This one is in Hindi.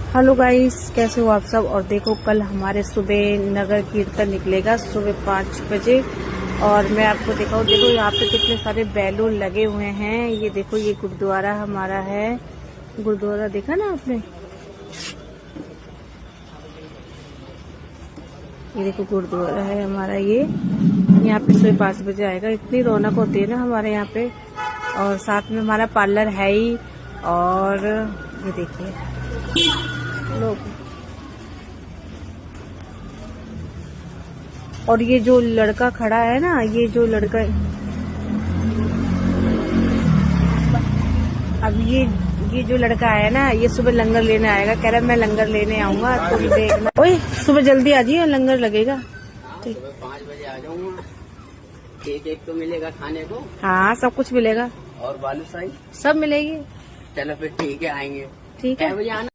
हेलो गाइस, कैसे हो आप सब। और देखो कल हमारे सुबह नगर कीर्तन निकलेगा सुबह 5 बजे। और मैं आपको दिखाऊं, देखो यहाँ पे कितने सारे बैलून लगे हुए हैं। ये देखो, ये गुरुद्वारा हमारा है। गुरुद्वारा देखा ना आपने, ये देखो गुरुद्वारा है हमारा। ये यहाँ पे सुबह 5 बजे आएगा। इतनी रौनक होती है ना हमारे यहाँ पे। और साथ में हमारा पार्लर है ही। और ये देखिए लोग, और ये जो लड़का खड़ा है ना, ये जो लड़का, अब ये जो लड़का है ना, ये सुबह लंगर लेने आएगा। कह रहा है मैं लंगर लेने आऊंगा, तुम देखना। ओए सुबह जल्दी आ जाइए, लंगर लगेगा। ठीक, 5 बजे आ जाऊंगा। केक तो मिलेगा खाने को? हाँ सब कुछ मिलेगा। और बालूशाही सब मिलेगी। चलो फिर ठीक है, आएंगे। ठीक है। बजे आना।